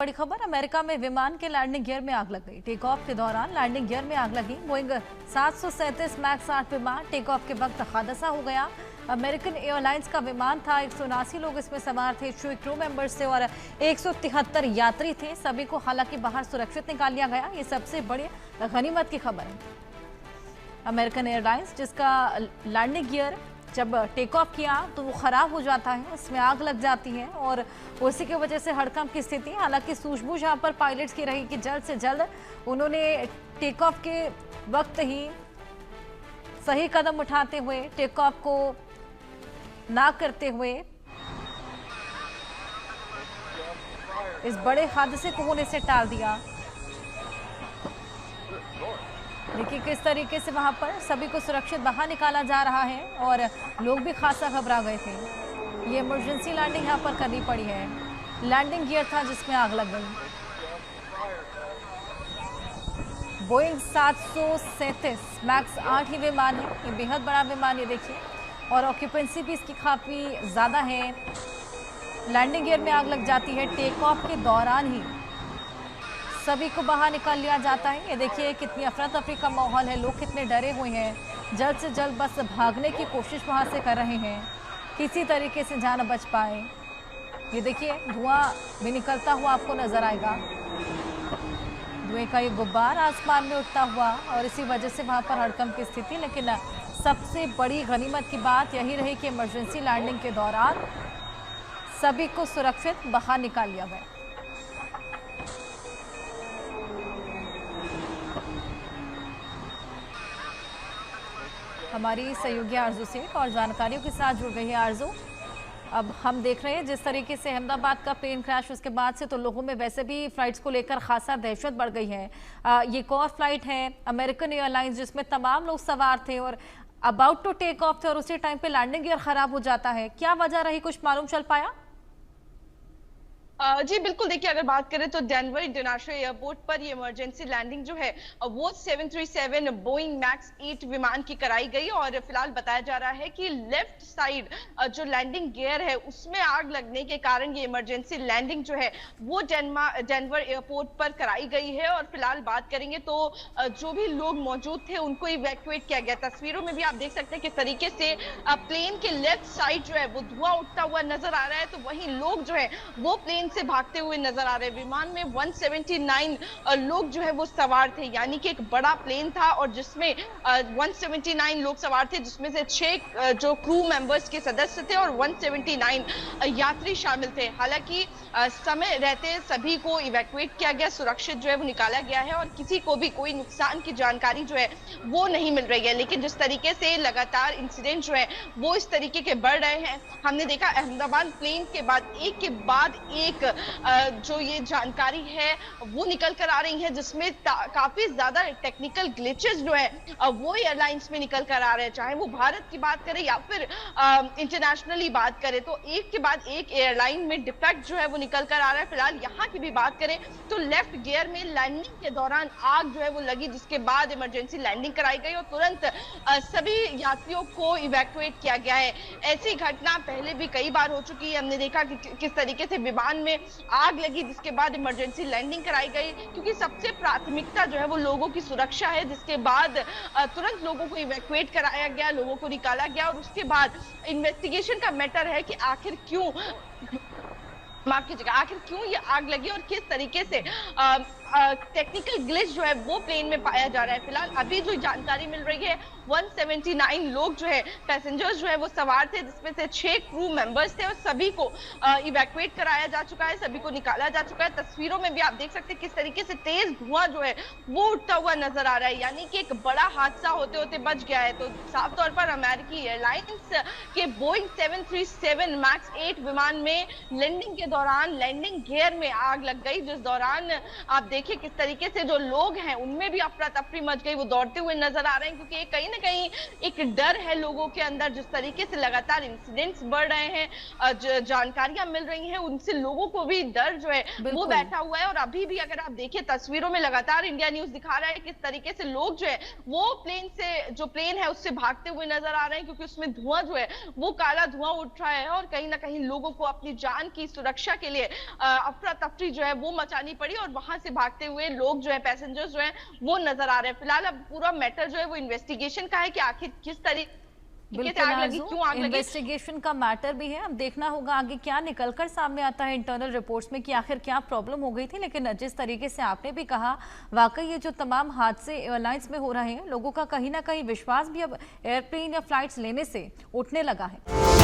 बड़ी खबर। अमेरिका में विमान के लैंडिंग गियर में आग लग गई। टेक ऑफ के दौरान लैंडिंग गियर में आग लगी। बोइंग 737 मैक्स 8 विमान टेक ऑफ के वक्त हादसा हो गया। अमेरिकन एयरलाइंस का विमान था। 179 लोग इसमें सवार थे। 6 क्रू मेंबर्स थे और 173 यात्री थे। सभी को हालांकि बाहर सुरक्षित निकाल लिया गया। ये सबसे बड़ी गनीमत की खबर है। अमेरिकन एयरलाइंस जिसका लैंडिंग गियर जब टेक ऑफ किया तो वो खराब हो जाता है, इसमें आग लग जाती है और उसी की वजह से हड़कंप की स्थिति। हालांकि सूझबूझ यहाँ पर पायलट्स की रही कि जल्द से जल्द उन्होंने टेक ऑफ के वक्त ही सही कदम उठाते हुए टेक ऑफ को ना करते हुए इस बड़े हादसे को होने से टाल दिया। देखिए किस तरीके से वहां पर सभी को सुरक्षित बाहर निकाला जा रहा है और लोग भी खासा घबरा गए थे। ये इमरजेंसी लैंडिंग यहाँ पर करनी पड़ी है। लैंडिंग गियर था जिसमें आग लग गई। बोइंग 737 मैक्स 8 ही विमान है। ये बेहद बड़ा विमान, ये देखिए, और ऑक्यूपेंसी भी इसकी काफी ज्यादा है। लैंडिंग गियर में आग लग जाती है। टेक ऑफ के दौरान ही सभी को बाहर निकाल लिया जाता है। ये देखिए कितनी अफरा तफरी का माहौल है, लोग कितने डरे हुए हैं। जल्द से जल्द बस भागने की कोशिश वहां से कर रहे हैं, किसी तरीके से जान बच पाए। ये देखिए धुआं भी निकलता हुआ आपको नजर आएगा। धुएं का ये गुब्बार आसमान में उठता हुआ और इसी वजह से वहां पर हड़कंप की स्थिति। लेकिन सबसे बड़ी गनीमत की बात यही रही कि इमरजेंसी लैंडिंग के दौरान सभी को सुरक्षित बाहर निकाल लिया गया। हमारी सहयोगी आरजू से और जानकारियों के साथ जुड़ गई है। आरजू, अब हम देख रहे हैं जिस तरीके से अहमदाबाद का प्लेन क्रैश, उसके बाद से तो लोगों में वैसे भी फ्लाइट्स को लेकर खासा दहशत बढ़ गई है। ये एक और फ्लाइट है अमेरिकन एयरलाइंस जिसमें तमाम लोग सवार थे और अबाउट टू टेक ऑफ थे और उसी टाइम पे लैंडिंग गियर खराब हो जाता है। क्या वजह रही, कुछ मालूम चल पाया? जी बिल्कुल, देखिए अगर बात करें तो डेनवर इंटरनेशनल एयरपोर्ट पर ये इमरजेंसी लैंडिंग जो है वो 737 बोइंग मैक्स 8 विमान की कराई गई और फिलहाल बताया जा रहा है कि लेफ्ट साइड जो लैंडिंग गियर है उसमें आग लगने के कारण ये इमरजेंसी लैंडिंग जो है वो डेनवर एयरपोर्ट पर कराई गई है। और फिलहाल बात करेंगे तो जो भी लोग मौजूद थे उनको इवैक्यूएट किया गया। तस्वीरों में भी आप देख सकते हैं किस तरीके से प्लेन के लेफ्ट साइड जो है वो धुआं उठता हुआ नजर आ रहा है, तो वहीं लोग जो है वो प्लेन से भागते हुए नजर आ रहे हैं। विमान में 179 लोग जो है वो सवार थे, यानी कि एक बड़ा प्लेन था और जिसमें 179 लोग सवार थे, जिसमें से 6 जो क्रू मेंबर्स के सदस्य थे और 179 यात्री शामिल थे। हालांकि समय रहते सभी को इवैक्यूएट किया गया, सुरक्षित जो है वो निकाला गया है और किसी को भी कोई नुकसान की जानकारी जो है वो नहीं मिल रही है। लेकिन जिस तरीके से लगातार इंसिडेंट जो है वो इस तरीके के बढ़ रहे हैं, हमने देखा अहमदाबाद प्लेन के बाद एक जो ये जानकारी है वो निकल कर आ रही है, जिसमें काफी ज्यादा टेक्निकल ग्लिचेस जो है वो एयरलाइंस में निकल कर आ रहे हैं। चाहे वो भारत की बात करें या फिर इंटरनेशनली बात करें, तो एक के बाद एक एयरलाइन में डिफेक्ट जो है वो निकल कर आ रहा है। फिलहाल यहाँ की भी बात करें तो लेफ्ट गियर में लैंडिंग के दौरान आग जो है वो लगी, जिसके बाद इमरजेंसी लैंडिंग कराई गई और तुरंत सभी यात्रियों को इवैक्यूएट किया गया है। ऐसी घटना पहले भी कई बार हो चुकी है। हमने देखा कि किस तरीके से विमान में आग लगी, जिसके बाद इमरजेंसी लैंडिंग कराई गई, क्योंकि सबसे प्राथमिकता जो है वो लोगों की सुरक्षा है। जिसके बाद तुरंत लोगों को इवैक्यूएट कराया गया, लोगों को निकाला गया और उसके बाद इन्वेस्टिगेशन का मैटर है कि आखिर क्यों ये आग लगी और किस तरीके से टेक्निकल ग्लिच जो है वो प्लेन में पाया जा रहा है। फिलहाल अभी जो जानकारी मिल रही है 179 लोग जो है पैसेंजर्स जो है वो सवार थे, जिसमें से 6 क्रू मेंबर्स थे और सभी को इवैक्यूएट कराया जा चुका है, सभी को निकाला जा चुका है। तस्वीरों में भी आप देख सकते हैं किस तरीके से तेज धुआं जो है वो उठता हुआ नजर आ रहा है, यानी कि एक बड़ा हादसा होते होते बच गया है। तो साफ तौर पर अमेरिकी एयरलाइंस के बोइंग 737 मैक्स 8 विमान में लैंडिंग के दौरान लैंडिंग गियर में आग लग गई, जिस दौरान आप देखिए किस तरीके से जो लोग हैं उनमें भी अफरा तफरी मच गई, वो दौड़ते हुए नजर आ रहे हैं, क्योंकि कहीं ना कहीं एक डर है लोगों के अंदर। जिस तरीके से लगातार इंसिडेंट्स बढ़ रहे हैं, जानकारियां मिल रही हैं, उनसे लोगों को भी डर जो है वो बैठा हुआ है। और अभी भी अगर आप देखिए तस्वीरों में लगातार इंडिया न्यूज दिखा रहा है किस तरीके से लोग जो है वो जो प्लेन है उससे भागते हुए नजर आ रहे हैं, क्योंकि उसमें धुआं जो है वो काला धुआं उठ रहा है और कहीं ना कहीं लोगों को अपनी जान की सुरक्षा सुरक्षा के लिए अफरा तफरी जो है वो मचानी पड़ी और वहां से भागते हुए लोग जो है, पैसेंजर्स जो है वो नजर आ रहे हैं। फिलहाल अब पूरा मैटर जो है वो इन्वेस्टिगेशन का है कि आखिर किस तरीके से आग लगी, क्यों आग लगी। इन्वेस्टिगेशन का मैटर भी है, अब देखना होगा आगे क्या निकलकर सामने आता है इंटरनल रिपोर्ट्स में कि आखिर क्या प्रॉब्लम हो गई थी। लेकिन जिस तरीके से आपने भी कहा, वाकई ये जो तमाम हादसे एयरलाइंस में हो रहे हैं, लोगों का कहीं ना कहीं विश्वास भी अब एयरप्लेन या फ्लाइट्स लेने से उठने लगा है।